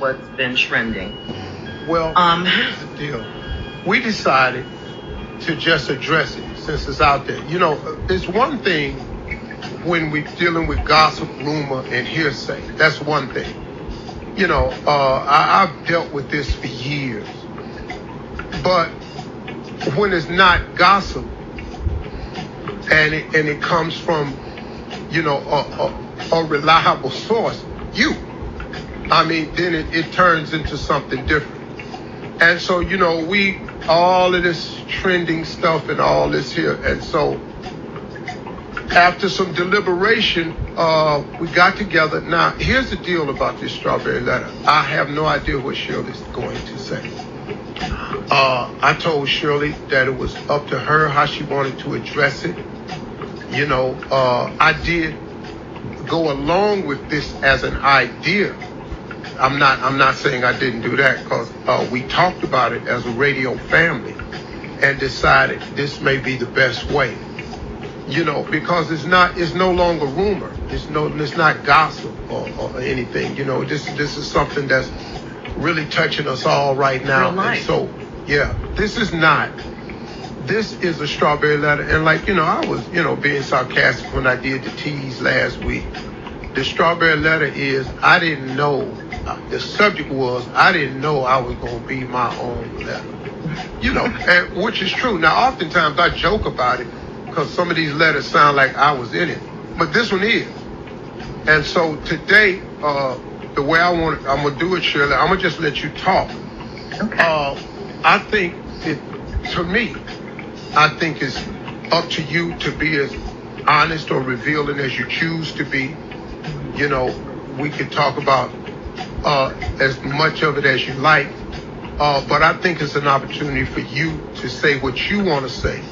what's been trending. Well, Um, here's the deal. We decided to just address it since it's out there. It's one thing when we're dealing with gossip, rumor, and hearsay. That's one thing. I've dealt with this for years. But when it's not gossip and it comes from, a reliable source, then it turns into something different. And so, all of this trending stuff and all this here. And so after some deliberation, we got together. Now, here's the deal about this strawberry letter. I have no idea what Shirley's going to say. I told Shirley that it was up to her how she wanted to address it. I did go along with this as an idea. I'm not saying I didn't do that, because we talked about it as a radio family and decided this may be the best way. Because it's no longer rumor. It's not gossip or anything. This is something that's really touching us all right now. And so, this is a strawberry letter. And I was, being sarcastic when I did the tease last week. The strawberry letter is, I didn't know, the subject was, I didn't know I was going to be my own letter. And which is true. Now, oftentimes I joke about it because some of these letters sound like I was in it. But this one is. And so today, the way I'm going to do it, Shirley, I'm going to just let you talk. okay. I think it's up to you to be as honest or revealing as you choose to be. We could talk about as much of it as you like, but I think it's an opportunity for you to say what you want to say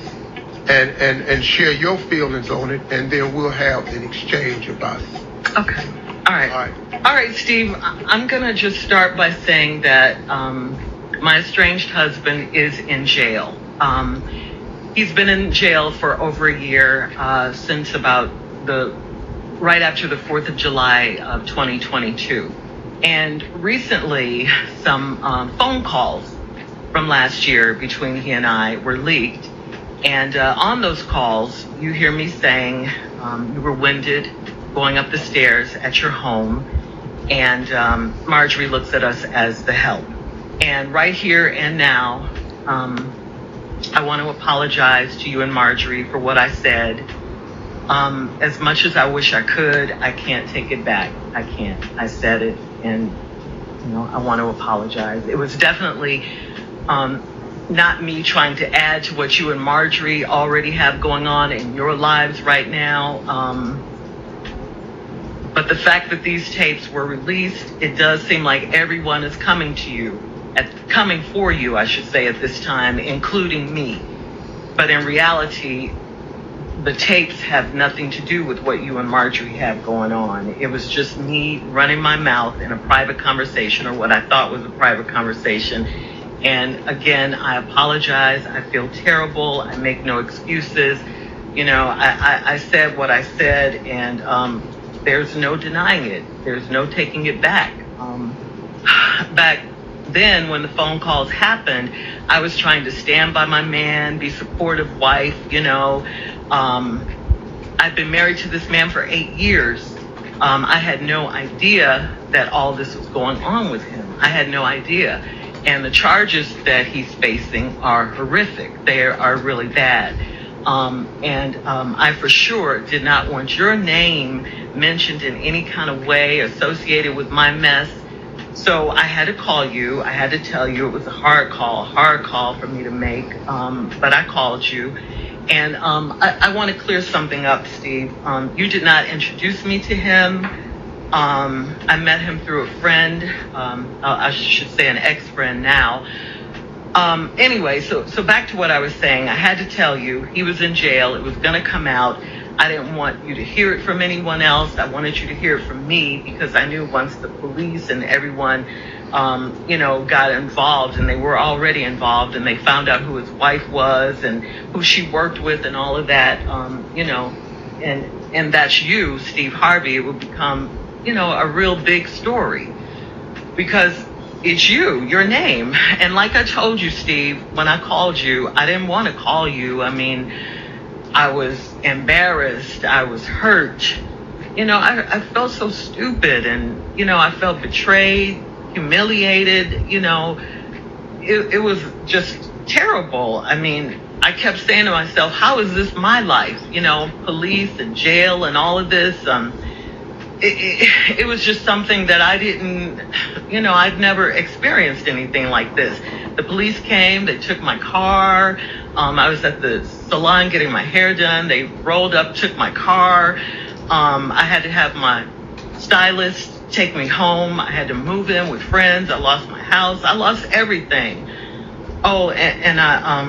and share your feelings on it, and then we'll have an exchange about it. Okay. All right, Steve, I'm going to just start by saying that my estranged husband is in jail. He's been in jail for over a year, since about right after the 4th of July of 2022. And recently, some phone calls from last year between he and I were leaked. And on those calls, you hear me saying you were winded going up the stairs at your home, and Marjorie looks at us as the help. And right here and now, I want to apologize to you and Marjorie for what I said. As much as I wish I could, I can't take it back. I can't. I said it, and I want to apologize. It was definitely not me trying to add to what you and Marjorie already have going on in your lives right now. But the fact that these tapes were released, it does seem like everyone is coming for you, I should say, at this time, including me. But in reality, the tapes have nothing to do with what you and Marjorie have going on. It was just me running my mouth in a private conversation, or what I thought was a private conversation. And again, I apologize. I feel terrible. I make no excuses. I said what I said, and there's no denying it. There's no taking it back. Back then, when the phone calls happened, I was trying to stand by my man, be supportive wife, I've been married to this man for 8 years. I had no idea that all this was going on with him. I had no idea. And the charges that he's facing are horrific. They are really bad. I for sure did not want your name mentioned in any kind of way associated with my mess. So I had to call you. I had to tell you it was a hard call for me to make. But I called you. And I want to clear something up, Steve. You did not introduce me to him. I met him through a friend. I should say an ex-friend now. Anyway, so back to what I was saying. I had to tell you, he was in jail. It was going to come out. I didn't want you to hear it from anyone else. I wanted you to hear it from me, because I knew once the police and everyone, got involved, and they were already involved, and they found out who his wife was and who she worked with and all of that, and that's you, Steve Harvey, it would become, a real big story. because it's your name. And like I told you, Steve, when I called you, I didn't want to call you. I mean, I was embarrassed. I was hurt. I felt so stupid, and, I felt betrayed, humiliated. It was just terrible. I mean, I kept saying to myself, how is this my life? Police and jail and all of this. It was just something that I didn't, I'd never experienced anything like this. The police came, they took my car. I was at the salon getting my hair done. They rolled up, took my car. I had to have my stylist take me home. I had to move in with friends. I lost my house. I lost everything. Oh, and I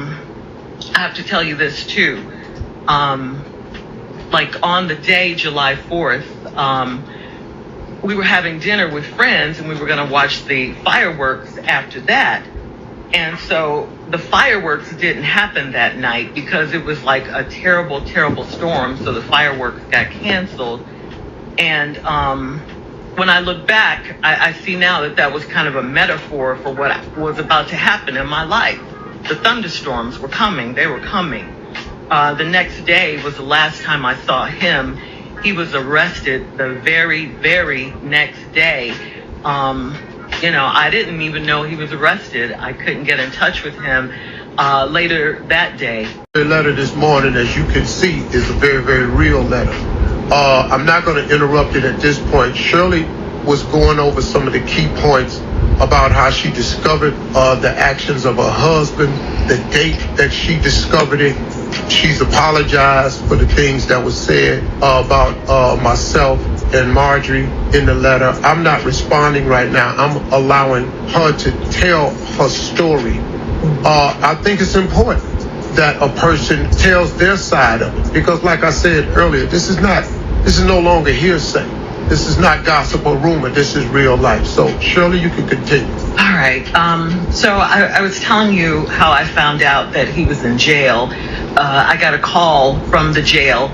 have to tell you this too. Like on the day, July 4th, we were having dinner with friends, and we were going to watch the fireworks after that. And so the fireworks didn't happen that night because it was like a terrible, terrible storm. So the fireworks got canceled. And when I look back, I see now that was kind of a metaphor for what was about to happen in my life. The thunderstorms were coming. They were coming. The next day was the last time I saw him. He was arrested the very, very next day. I didn't even know he was arrested. I couldn't get in touch with him later that day. The letter this morning, as you can see, is a very, very real letter. I'm not going to interrupt it at this point. Shirley was going over some of the key points about how she discovered the actions of her husband, the date that she discovered it. She's apologized for the things that was said about myself and Marjorie in the letter. I'm not responding right now. I'm allowing her to tell her story. I think it's important that a person tells their side of it, because like I said earlier, this is no longer hearsay. This is not gossip or rumor. This is real life. So, Shirley, you can continue. All right. So I was telling you how I found out that he was in jail. I got a call from the jail,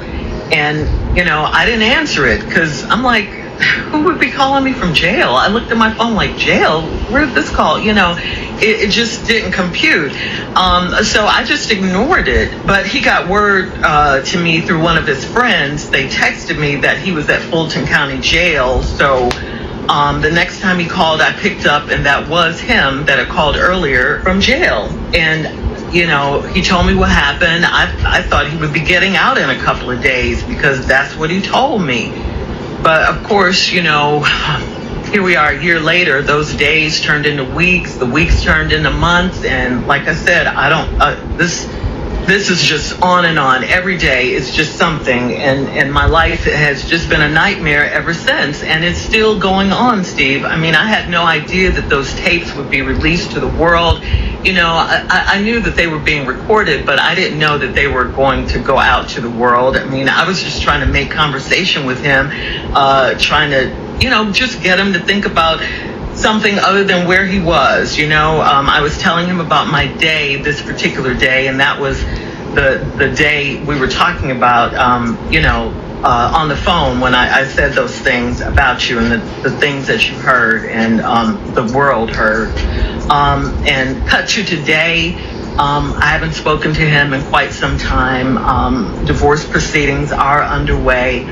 and, I didn't answer it because I'm like, who would be calling me from jail? I looked at my phone like, jail? Where's this call? It just didn't compute. So I just ignored it. But he got word to me through one of his friends. They texted me that he was at Fulton County Jail. So the next time he called, I picked up, and that was him that had called earlier from jail. And, he told me what happened. I thought he would be getting out in a couple of days because that's what he told me. But of course, here we are a year later. Those days turned into weeks. The weeks turned into months. And like I said, this is just on and on. Every day is just something. And my life has just been a nightmare ever since. And it's still going on, Steve. I mean, I had no idea that those tapes would be released to the world. I knew that they were being recorded, but I didn't know that they were going to go out to the world. I mean, I was just trying to make conversation with him, trying to, just get him to think about something other than where he was. I was telling him about my day, this particular day, and that was the day we were talking about, on the phone when I said those things about you and the things that you heard and the world heard. And cut to today, I haven't spoken to him in quite some time. Divorce proceedings are underway.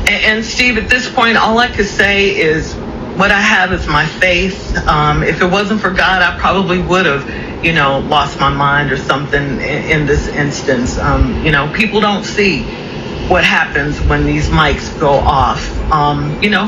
And Steve, at this point, all I could say is what I have is my faith. If it wasn't for God, I probably would have, lost my mind or something in this instance. People don't see what happens when these mics go off.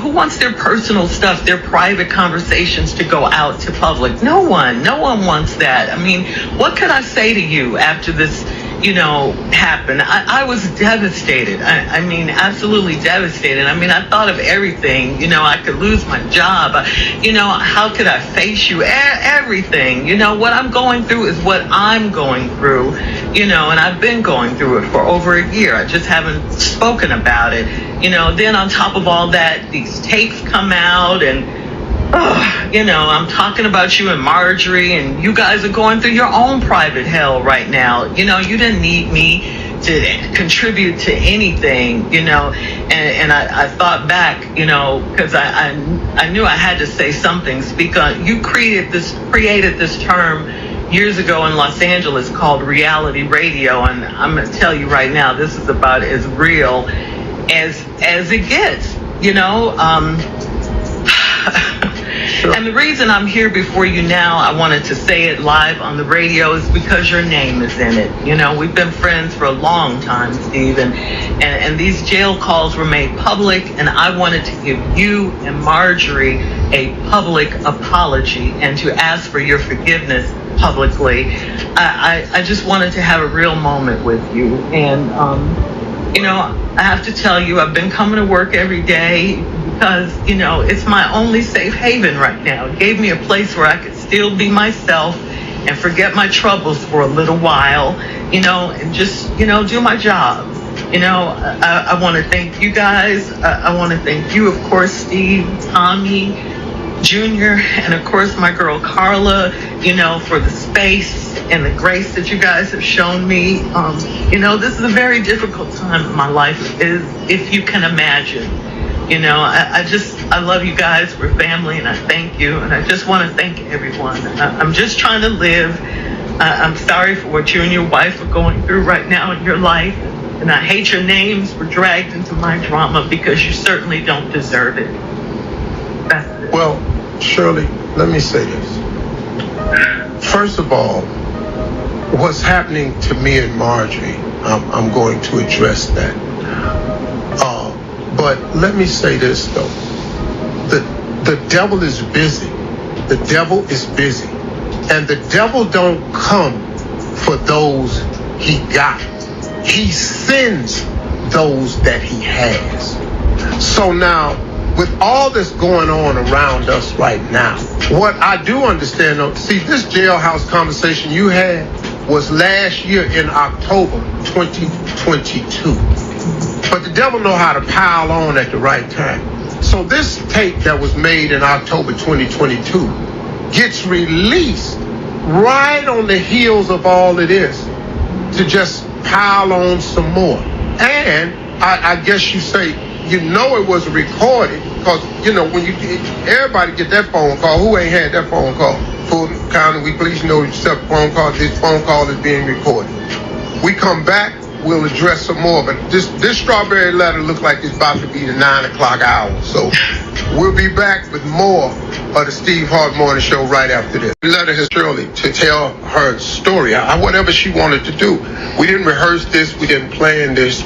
Who wants their personal stuff, their private conversations to go out to public? No one wants that. I mean, what could I say to you after this, happened? I was devastated. I mean, absolutely devastated. I mean, I thought of everything. I could lose my job. How could I face you? Everything. What I'm going through is what I'm going through, and I've been going through it for over a year. I just haven't spoken about it. Then on top of all that, these tapes come out, and I'm talking about you and Marjorie, and you guys are going through your own private hell right now. You didn't need me to contribute to anything, you know. And I thought back, you know, because I knew I had to say something, speak on. You created this term years ago in Los Angeles called reality radio, and I'm going to tell you right now, this is about as real as it gets, you know. Sure. And the reason I'm here before you now, I wanted to say it live on the radio, is because your name is in it. You know, we've been friends for a long time, Steve, and these jail calls were made public, and I wanted to give you and Marjorie a public apology and to ask for your forgiveness publicly. I just wanted to have a real moment with you. And, you know, I have to tell you, I've been coming to work every day because, you know, it's my only safe haven right now. It gave me a place where I could still be myself and forget my troubles for a little while, you know, and just, you know, do my job. You know, I want to thank you guys. I want to thank you, of course, Steve, Tommy, Junior, and of course my girl Carla, you know, for the space and the grace that you guys have shown me. You know, this is a very difficult time in my life, if you can imagine. You know, I love you guys. We're family, and I thank you. And I just want to thank everyone. I'm just trying to live. I'm sorry for what you and your wife are going through right now in your life. And I hate your names were dragged into my drama because you certainly don't deserve it. That's it. Well, Shirley, let me say this. First of all, what's happening to me and Marjorie, I'm going to address that. But let me say this, though. The devil is busy. The devil is busy. And the devil don't come for those he got. He sends those that he has. So now, with all this going on around us right now, what I do understand, though, see, this jailhouse conversation you had was last year in October 2022. But the devil know how to pile on at the right time. So this tape that was made in October 2022 gets released right on the heels of all of this to just pile on some more. And I guess you say, you know, it was recorded because, you know, when everybody get that phone call, who ain't had that phone call? Fulton County, we please know yourself phone call. This phone call is being recorded. We come back, we'll address some more, but this strawberry letter looks like it's about to be the 9 o'clock hour. So we'll be back with more of the Steve Hart Morning Show right after this. The letter has Shirley to tell her story, whatever she wanted to do. We didn't rehearse this, we didn't plan this.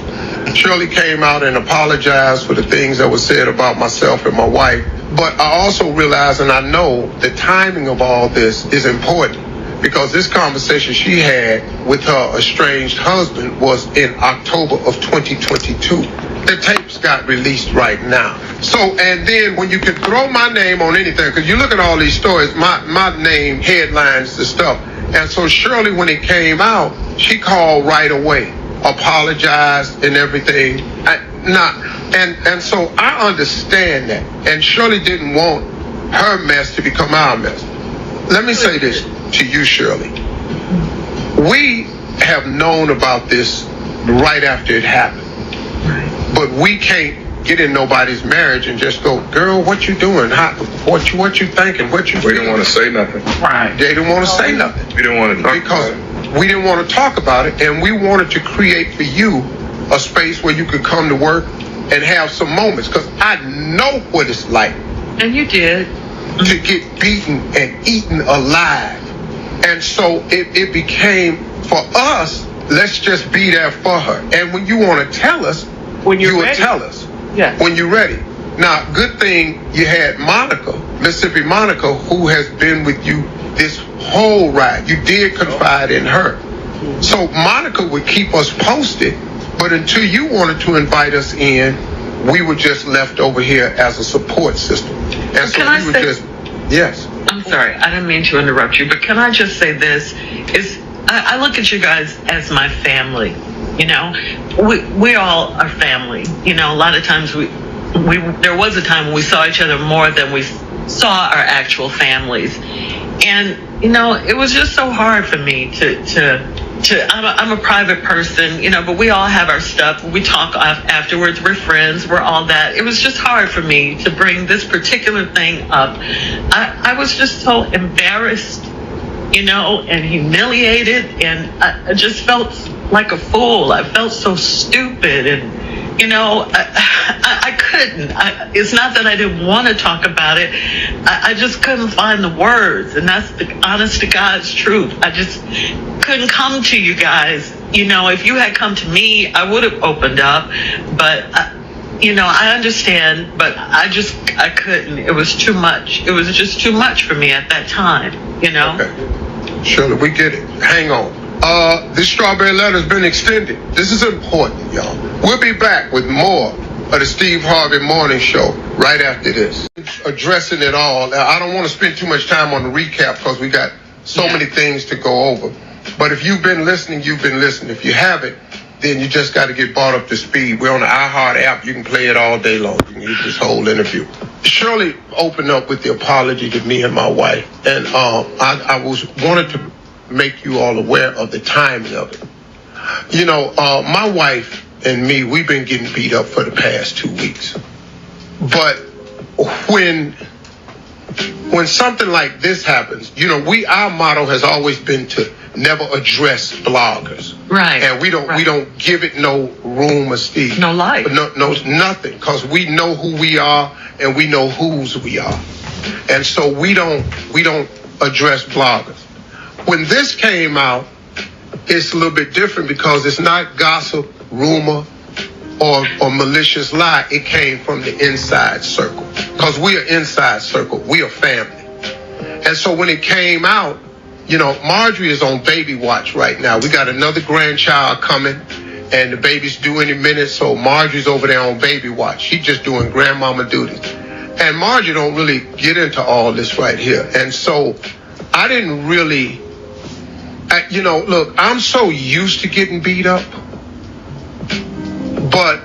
Shirley came out and apologized for the things that were said about myself and my wife. But I also realize, and I know the timing of all this is important, because this conversation she had with her estranged husband was in October of 2022. The tapes got released right now. So, and then when you can throw my name on anything, because you look at all these stories, my name headlines the stuff. And so Shirley, when it came out, she called right away, apologized and everything. And so I understand that. And Shirley didn't want her mess to become our mess. Let me say this to you, Shirley. We have known about this right after it happened. But we can't get in nobody's marriage and just go, girl, what you doing? What you thinking? What you We didn't want to say nothing. Right. They didn't want to say nothing. We didn't want to talk because about it. We didn't want to talk about it, and we wanted to create for you a space where you could come to work and have some moments, because I know what it's like. And you did. To get beaten and eaten alive. And so it became, for us, let's just be there for her. And when you want to tell us, when you will tell us. Yeah. When you're ready. Now, good thing you had Monica, Mississippi Monica, who has been with you this whole ride. You did confide in her. So Monica would keep us posted, but until you wanted to invite us in, we were just left over here as a support system. And so we were just, yes. I'm sorry, I didn't mean to interrupt you, but can I just say this? I look at you guys as my family. You know, we all are family. You know, a lot of times there was a time when we saw each other more than we saw our actual families. And, you know, it was just so hard for me to I'm a private person, but we all have our stuff. We talk afterwards. We're friends. We're all that. It was just hard for me to bring this particular thing up. I was just so embarrassed, and humiliated, and I just felt like a fool. I felt so stupid, and I couldn't. It's not that I didn't want to talk about it. I just couldn't find the words, and that's the honest to God's truth. I just couldn't come to you guys. If you had come to me, I would have opened up, but I understand, but I couldn't. It was too much. It was just too much for me at that time, Okay. Shirley, we get it. Hang on. This strawberry letter has been extended. This is important, y'all. We'll be back with more of the Steve Harvey Morning Show right after this. Addressing it all. Now, I don't want to spend too much time on the recap because we got so many things to go over. But if you've been listening, you've been listening. If you haven't, then you just got to get brought up to speed. We're on the iHeart app. You can play it all day long. You can get this whole interview. Shirley opened up with the apology to me and my wife. And I wanted to make you all aware of the timing of it. My wife and me, we've been getting beat up for the past 2 weeks. But when something like this happens, our motto has always been to never address bloggers. Right. And we don't give it no room or steam. No life. No, nothing. Because we know who we are and we know whose we are. And so we don't address bloggers. When this came out, it's a little bit different because it's not gossip, rumor, or malicious lie. It came from the inside circle. Because we are inside circle. We are family. And so when it came out, Marjorie is on baby watch right now. We got another grandchild coming, and the baby's due any minute, so Marjorie's over there on baby watch. She's just doing grandmama duties. And Marjorie don't really get into all this right here. And so I didn't really... look, I'm so used to getting beat up, but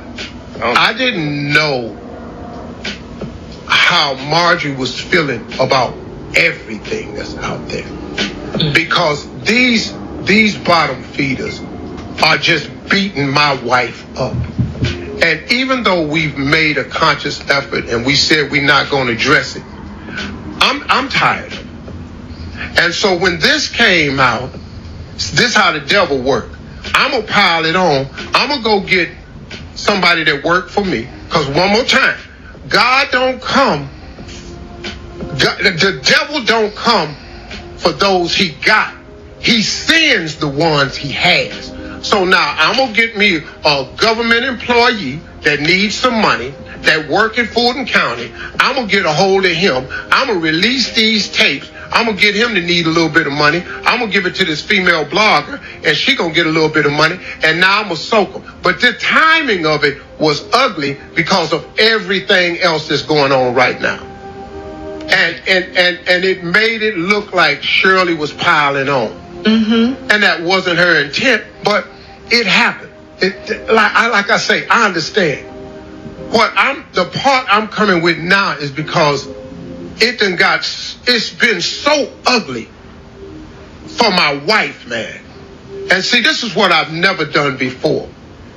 I didn't know how Marjorie was feeling about everything that's out there. Because these bottom feeders are just beating my wife up. And even though we've made a conscious effort and we said we're not going to address it, I'm tired of it. And so when this came out, this how the devil worked. I'm going to pile it on. I'm going to go get somebody that worked for me. Because one more time, God don't come. The devil don't come for those he got. He sends the ones he has. So now I'm going to get me a government employee that needs some money, that work in Fulton County. I'm going to get a hold of him. I'm going to release these tapes. I'm going to get him to need a little bit of money. I'm going to give it to this female blogger, and she going to get a little bit of money, and now I'm going to soak them. But the timing of it was ugly because of everything else that's going on right now. And it made it look like Shirley was piling on. Mm-hmm. And that wasn't her intent, but it happened. Like I say, I understand. The part I'm coming with now is because it's been so ugly for my wife, man. And see, this is what I've never done before.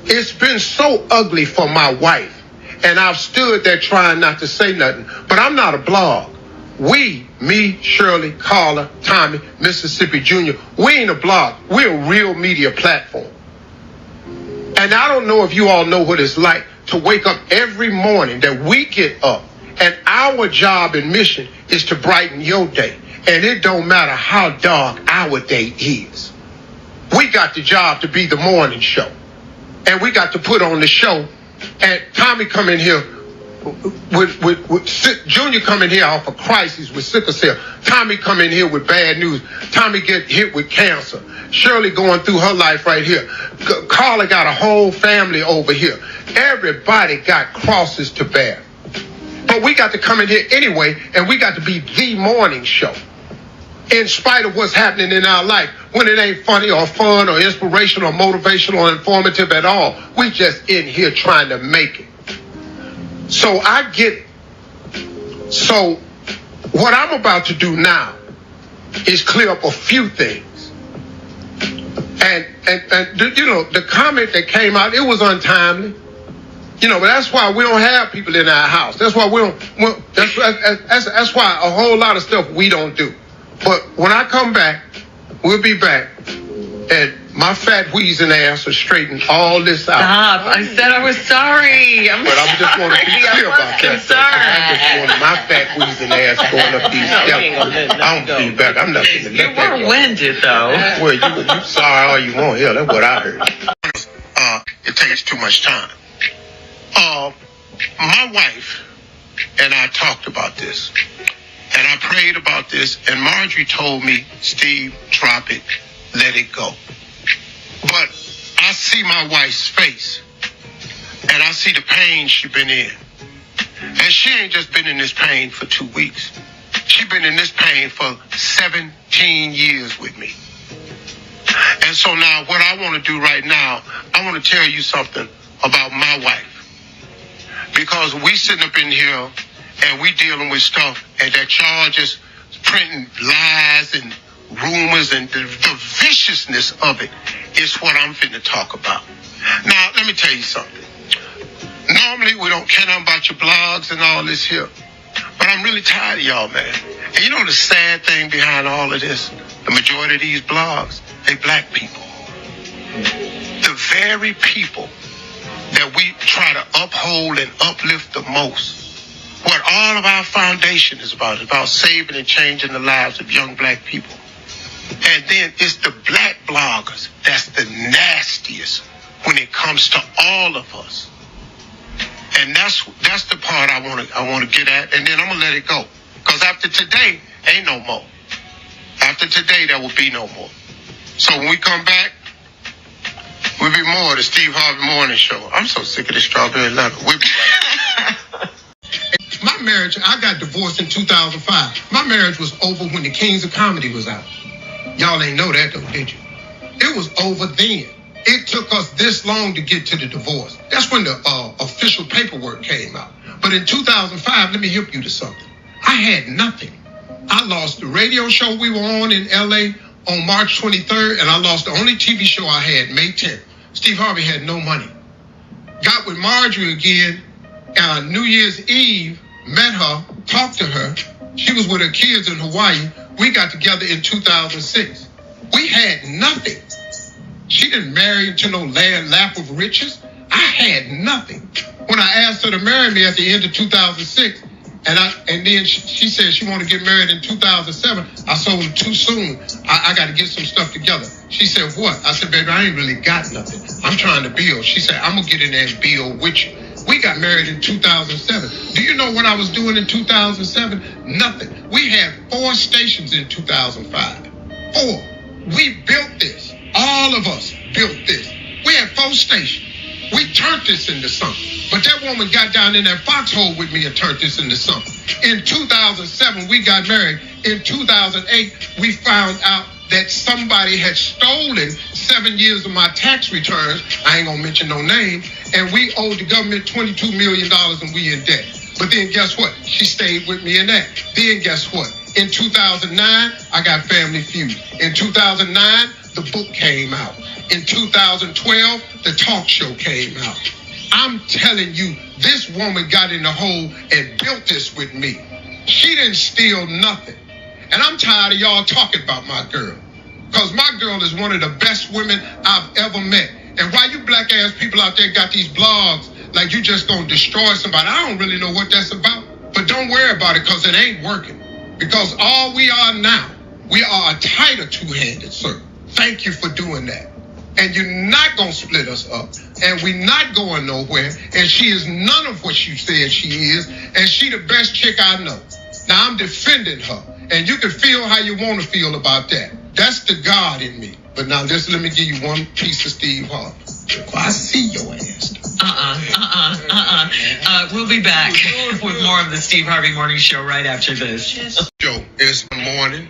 It's been so ugly for my wife. And I've stood there trying not to say nothing. But I'm not a blog. Me, Shirley, Carla, Tommy, Mississippi Jr., we ain't a blog. We're a real media platform. And I don't know if you all know what it's like to wake up every morning that we get up. And our job and mission is to brighten your day. And it don't matter how dark our day is. We got the job to be the morning show. And we got to put on the show. And Tommy come in here with Junior come in here off a crisis with sickle cell. Tommy come in here with bad news. Tommy get hit with cancer. Shirley going through her life right here. Carla got a whole family over here. Everybody got crosses to bear. But we got to come in here anyway, and we got to be the morning show. In spite of what's happening in our life, when it ain't funny or fun or inspirational or motivational or informative at all, we just in here trying to make it. So what I'm about to do now is clear up a few things. And you know, the comment that came out, it was untimely. You know, but that's why we don't have people in our house. That's why we don't. That's why a whole lot of stuff we don't do. But when I come back, we'll be back, and my fat wheezing ass will straighten all this out. Stop! I said I was sorry. But I just want to be clear about that. I just want my fat wheezing ass going up these steps. I don't be back. I'm not going to let that go. You were winded though. Well, you sorry all you want. Yeah, that's what I heard. It takes too much time. My wife and I talked about this, and I prayed about this, and Marjorie told me, Steve, drop it, let it go. But I see my wife's face, and I see the pain she's been in. And she ain't just been in this pain for 2 weeks. She's been in this pain for 17 years with me. And so now what I want to do right now, I want to tell you something about my wife. Because we sitting up in here and we dealing with stuff and that y'all just printing lies and rumors, and the viciousness of it is what I'm finna talk about. Now, let me tell you something. Normally, we don't care nothing about your blogs and all this here, but I'm really tired of y'all, man. And you know the sad thing behind all of this? The majority of these blogs, they black people. The very people that we try to uphold and uplift the most. What all of our foundation is about saving and changing the lives of young black people. And then it's the black bloggers that's the nastiest when it comes to all of us. And that's the part I want to get at, and then I'm gonna let it go. Because after today, ain't no more. After today, there will be no more. So when we come back, we'll be more of the Steve Harvey Morning Show. I'm so sick of this strawberry letter. We'll be right. My marriage, I got divorced in 2005. My marriage was over when the Kings of Comedy was out. Y'all ain't know that though, did you? It was over then. It took us this long to get to the divorce. That's when the official paperwork came out. But in 2005, let me help you to something. I had nothing. I lost the radio show we were on in LA on March 23rd, and I lost the only TV show I had May 10th. Steve Harvey had no money. Got with Marjorie again New Year's Eve, met her, talked to her. She was with her kids in Hawaii. We got together in 2006. We had nothing. She didn't marry into no lap of riches. I had nothing. When I asked her to marry me at the end of 2006, and then she said she wanted to get married in 2007, I told her too soon. I got to get some stuff together. She said, what? I said, baby, I ain't really got nothing. I'm trying to build. She said, I'm going to get in there and build with you. We got married in 2007. Do you know what I was doing in 2007? Nothing. We had 4 stations in 2005. 4. We built this. All of us built this. We had 4 stations. We turned this into something. But that woman got down in that foxhole with me and turned this into something. In 2007, we got married. In 2008, we found out that somebody had stolen 7 years of my tax returns. I ain't gonna mention no name. And we owed the government $22 million and we in debt. But then guess what? She stayed with me in that. Then guess what? In 2009, I got Family Feud. In 2009, the book came out. In 2012, the talk show came out. I'm telling you, this woman got in the hole and built this with me. She didn't steal nothing. And I'm tired of y'all talking about my girl. Because my girl is one of the best women I've ever met. And why you black ass people out there got these blogs like you just gonna destroy somebody, I don't really know what that's about. But don't worry about it, because it ain't working. Because all we are now, we are a tighter two-handed, sir. Thank you for doing that. And you're not going to split us up. And we're not going nowhere. And she is none of what you said she is. And she the best chick I know. Now, I'm defending her. And you can feel how you want to feel about that. That's the God in me. But now, just let me give you one piece of Steve Harvey. If I see your ass. We'll be back with more of the Steve Harvey Morning Show right after this. Joe, it's the morning.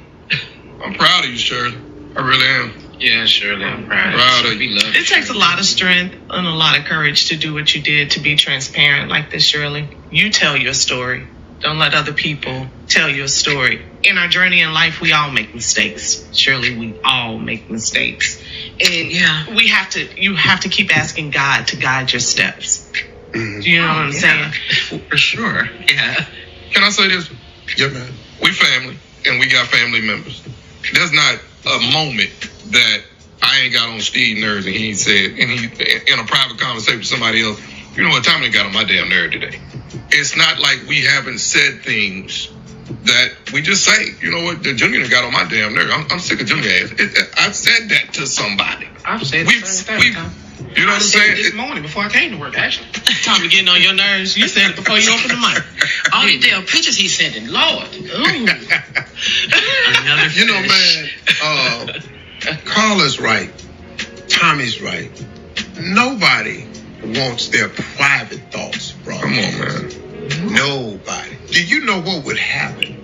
I'm proud of you, Shirley. I really am. Yeah, Shirley, I'm proud of you. It takes a lot of strength and a lot of courage to do what you did, to be transparent like this, Shirley. You tell your story. Don't let other people tell your story. In our journey in life, we all make mistakes. Surely we all make mistakes. And you have to keep asking God to guide your steps. Mm-hmm. Do you know what I'm saying? For sure. Yeah. Can I say this? Yeah, man. We family, and we got family members. There's not a moment that I ain't got on Steve's nerves and he ain't said, and he in a private conversation with somebody else, you know what, Tommy got on my damn nerve today. It's not like we haven't said things that we just say, you know what, the Junior got on my damn nerve. I'm sick of Junior ass. I've said that to somebody. I've said the same thing, Tom. You know what I'm saying? This morning before I came to work, actually. Tommy getting on your nerves. You said it before you opened the mic. All these damn pictures he's sending, Lord. Ooh. Another You know, fish. man, Carla's right. Tommy's right. Nobody wants their private thoughts brought. Come on, man. Nobody. Do you know what would happen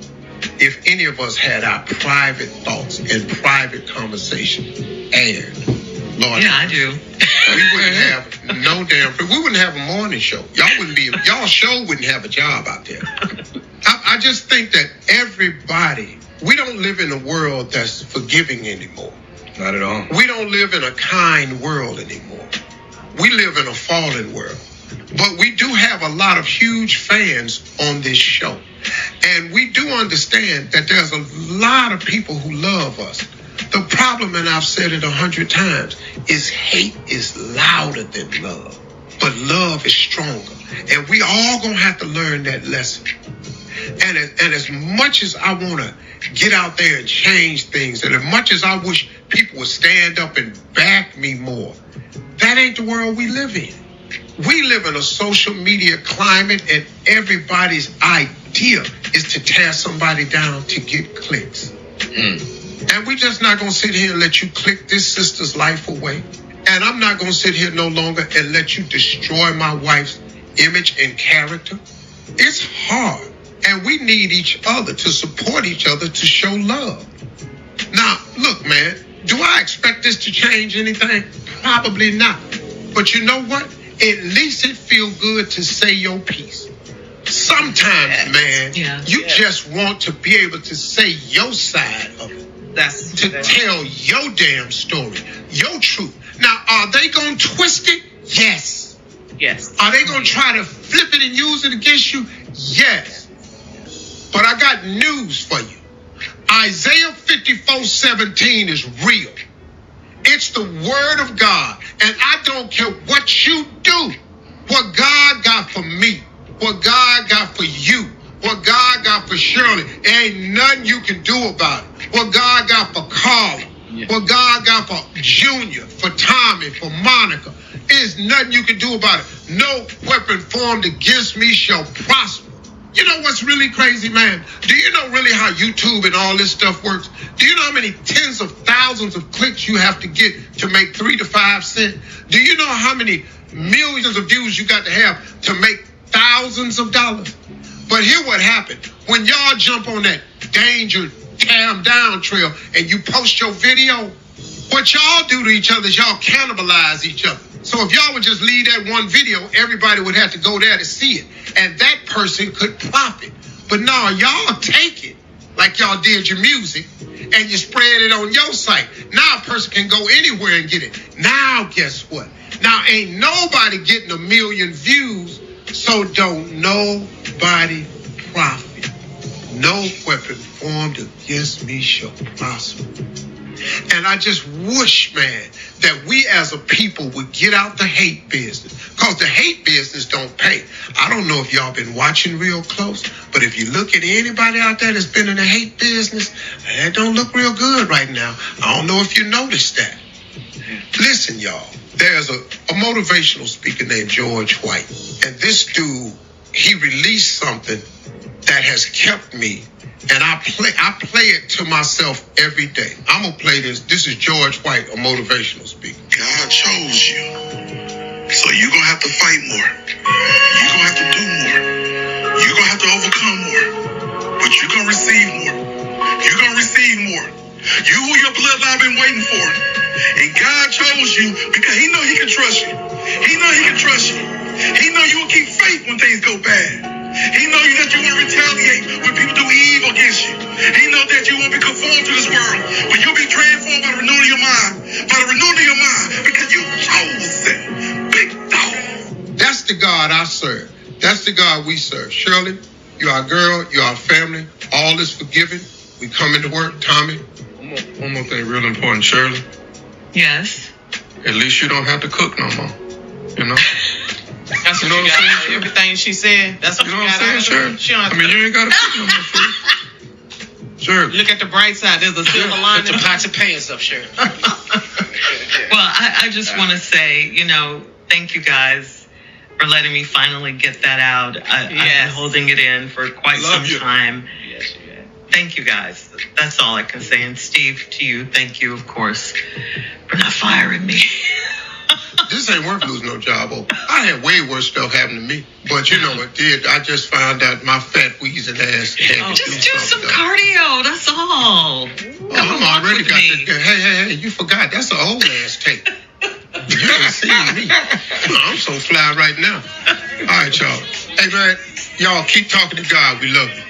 if any of us had our private thoughts and private conversation aired? Lord, Yeah, I do. we wouldn't have no damn. We wouldn't have a morning show. Y'all show wouldn't have a job out there. I just think that everybody. We don't live in a world that's forgiving anymore. Not at all. We don't live in a kind world anymore. We live in a fallen world. But we do have a lot of huge fans on this show. And we do understand that there's a lot of people who love us. The problem, and I've said it 100 times, is hate is louder than love. But love is stronger. And we all gonna have to learn that lesson. And as much as I want to get out there and change things, and as much as I wish people would stand up and back me more, that ain't the world we live in. We live in a social media climate, and everybody's idea is to tear somebody down to get clicks. And we're just not going to sit here and let you click this sister's life away. And I'm not going to sit here no longer and let you destroy my wife's image and character. It's hard. And we need each other to support each other to show love. Now, look, man, do I expect this to change anything? Probably not. But you know what? At least it feels good to say your piece. Sometimes, man, you just want to be able to say your side of it. To tell your damn story, your truth. Now, are they going to twist it? Yes. Yes. Are they going to try to flip it and use it against you? Yes. But I got news for you. Isaiah 54:17 is real. It's the word of God. And I don't care what you do. What God got for me. What God got for you. What God got for Shirley. There ain't nothing you can do about it. What God got for Carla. What God got for Junior, for Tommy, for Monica. There's nothing you can do about it. No weapon formed against me shall prosper. You know what's really crazy, man? Do you know really how YouTube and all this stuff works? Do you know how many tens of thousands of clicks you have to get to make 3 to 5 cents? Do you know how many millions of views you got to have to make thousands of dollars? But here what happened. When y'all jump on that danger tear 'em down trail and you post your video, what y'all do to each other is y'all cannibalize each other. So if y'all would just leave that one video, everybody would have to go there to see it. And that person could profit. But no, y'all take it like y'all did your music and you spread it on your site. Now a person can go anywhere and get it. Now guess what? Now ain't nobody getting 1 million views, so don't nobody profit. No weapon formed against me shall prosper. And I just wish, man, that we as a people would get out the hate business. Because the hate business don't pay. I don't know if y'all been watching real close, but if you look at anybody out there that's been in the hate business, it don't look real good right now. I don't know if you noticed that. Listen, y'all, there's a motivational speaker named George White. And this dude, he released something that has kept me. And I play it to myself every day. I'm going to play this. This is George White, a motivational speaker. God chose you. So you're going to have to fight more. You're going to have to do more. You're going to have to overcome more. But you're going to receive more. You're going to receive more. You who your bloodline been waiting for. And God chose you because he know he can trust you. He know he can trust you. He know you will keep faith when things go bad. He knows that you won't retaliate when people do evil against you. He knows that you won't be conformed to this world, but you'll be transformed by the renewing of your mind. By the renewing of your mind, because you chosen. Big dog. That's the God I serve. That's the God we serve. Shirley, you're our girl. You're our family. All is forgiven. We come into work. Tommy. One more thing real important, Shirley. Yes. At least you don't have to cook no more. You know? That's what you got out of everything she said. That's what You you know what got I'm out saying, of Shirley? it. She don't have I to mean, you ain't got to cook no more food. Shirley. look at the bright side. There's a silver lining. Put your pots of pants up, Shirley. Well, I just want to say, thank you guys for letting me finally get that out. I've been holding it in for quite some time. Yes, you have. Thank you guys. That's all I can say. And Steve, to you, thank you, of course, for not firing me. This ain't worth losing no job over. I had way worse stuff happen to me. But you know what did? I just found out my fat wheezing ass had to Just do some something. cardio. That's all. I'm already got that. Hey, you forgot. That's an old ass tape. You ain't seen me. I'm so fly right now. All right, y'all. Hey, man, y'all keep talking to God. We love you.